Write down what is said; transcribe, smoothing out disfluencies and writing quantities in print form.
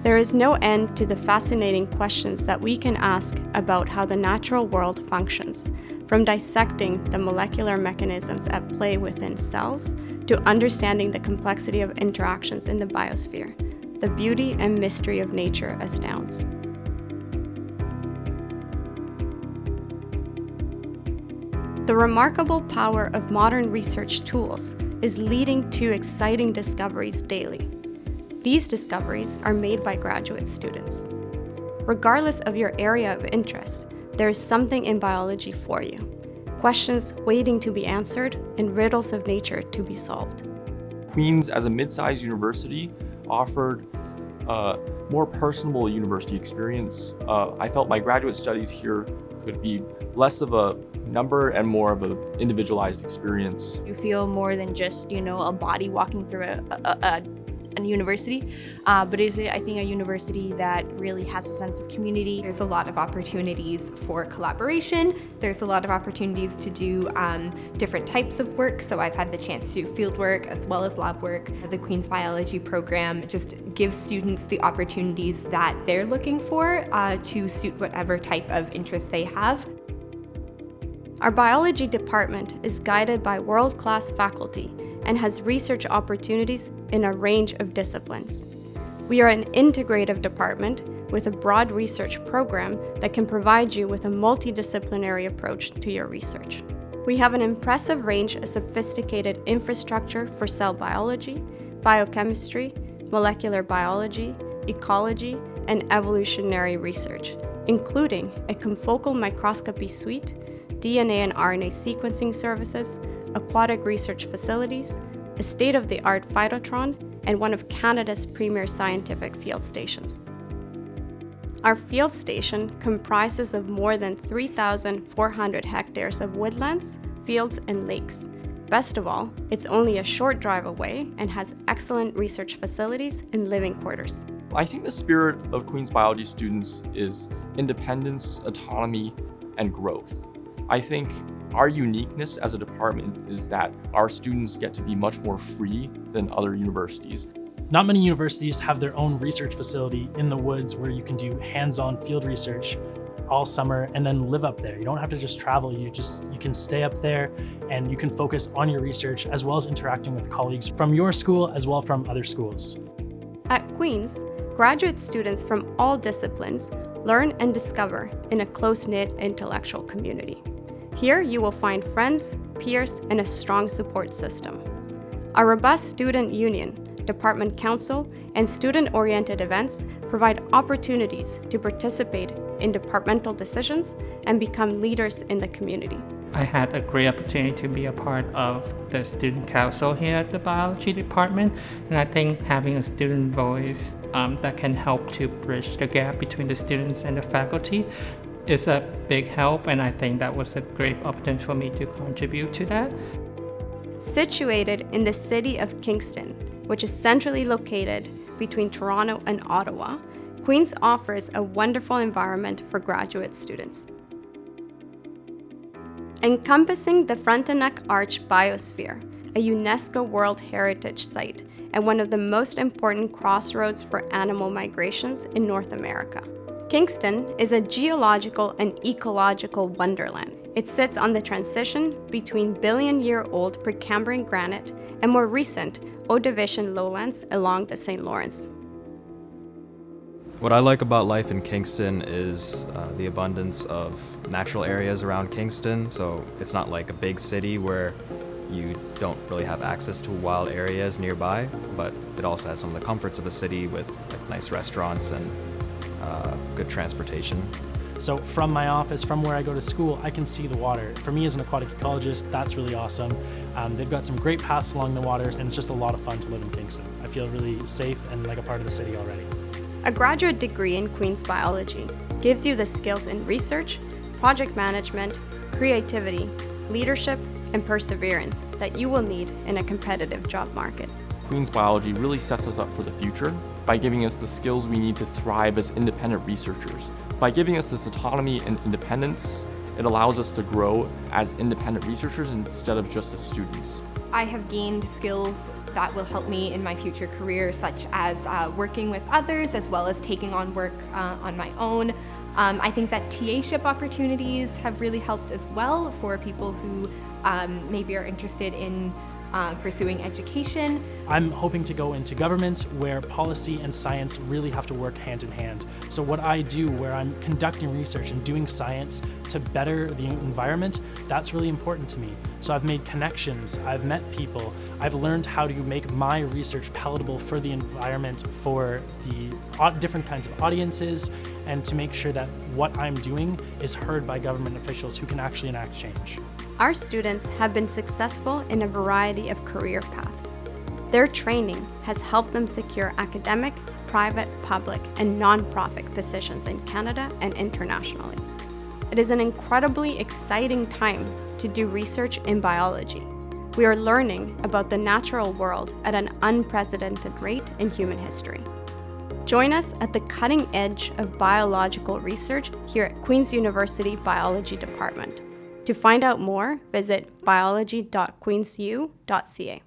There is no end to the fascinating questions that we can ask about how the natural world functions, from dissecting the molecular mechanisms at play within cells to understanding the complexity of interactions in the biosphere. The beauty and mystery of nature astounds. The remarkable power of modern research tools is leading to exciting discoveries daily. These discoveries are made by graduate students. Regardless of your area of interest, there is something in biology for you. Questions waiting to be answered and riddles of nature to be solved. Queen's, as a mid-sized university, offered a more personable university experience. I felt my graduate studies here could be less of a number and more of an individualized experience. You feel more than just, a body walking through a university, but is it, I think, a university that really has a sense of community. There's a lot of opportunities for collaboration. There's a lot of opportunities to do different types of work. So I've had the chance to do field work as well as lab work. The Queen's Biology program just gives students the opportunities that they're looking for to suit whatever type of interest they have. Our biology department is guided by world-class faculty and has research opportunities in a range of disciplines. We are an integrative department with a broad research program that can provide you with a multidisciplinary approach to your research. We have an impressive range of sophisticated infrastructure for cell biology, biochemistry, molecular biology, ecology, and evolutionary research, including a confocal microscopy suite, DNA and RNA sequencing services, aquatic research facilities, a state-of-the-art phytotron, and one of Canada's premier scientific field stations. Our field station comprises of more than 3,400 hectares of woodlands, fields, and lakes. Best of all, it's only a short drive away and has excellent research facilities and living quarters. I think the spirit of Queen's Biology students is independence, autonomy, and growth. I think our uniqueness as a department is that our students get to be much more free than other universities. Not many universities have their own research facility in the woods where you can do hands-on field research all summer and then live up there. You don't have to just travel, you can stay up there and you can focus on your research as well as interacting with colleagues from your school as well from other schools. At Queen's, graduate students from all disciplines learn and discover in a close-knit intellectual community. Here you will find friends, peers, and a strong support system. Our robust student union, department council, and student-oriented events provide opportunities to participate in departmental decisions and become leaders in the community. I had a great opportunity to be a part of the student council here at the biology department, and I think having a student voice that can help to bridge the gap between the students and the faculty is a big help, and I think that was a great opportunity for me to contribute to that. Situated in the city of Kingston, which is centrally located between Toronto and Ottawa, Queen's offers a wonderful environment for graduate students. Encompassing the Frontenac Arch Biosphere, a UNESCO World Heritage Site and one of the most important crossroads for animal migrations in North America. Kingston is a geological and ecological wonderland. It sits on the transition between billion-year-old Precambrian granite and more recent Ordovician lowlands along the St. Lawrence. What I like about life in Kingston is the abundance of natural areas around Kingston. So it's not like a big city where you don't really have access to wild areas nearby, but it also has some of the comforts of a city with like nice restaurants and good transportation. So from my office, from where I go to school, I can see the water. For me as an aquatic ecologist, that's really awesome. They've got some great paths along the waters, and it's just a lot of fun to live in Kingston. I feel really safe and like a part of the city already. A graduate degree in Queen's Biology gives you the skills in research, project management, creativity, leadership, and perseverance that you will need in a competitive job market. Queen's Biology really sets us up for the future by giving us the skills we need to thrive as independent researchers. By giving us this autonomy and independence, it allows us to grow as independent researchers instead of just as students. I have gained skills that will help me in my future career, such as working with others as well as taking on work on my own. I think that TA-ship opportunities have really helped as well for people who maybe are interested in pursuing education. I'm hoping to go into government where policy and science really have to work hand in hand. So what I do where I'm conducting research and doing science to better the environment, that's really important to me. So I've made connections, I've met people, I've learned how to make my research palatable for the environment, for the different kinds of audiences, and to make sure that what I'm doing is heard by government officials who can actually enact change. Our students have been successful in a variety of career paths. Their training has helped them secure academic, private, public, and nonprofit positions in Canada and internationally. It is an incredibly exciting time to do research in biology. We are learning about the natural world at an unprecedented rate in human history. Join us at the cutting edge of biological research here at Queen's University Biology Department. To find out more, visit biology.queensu.ca.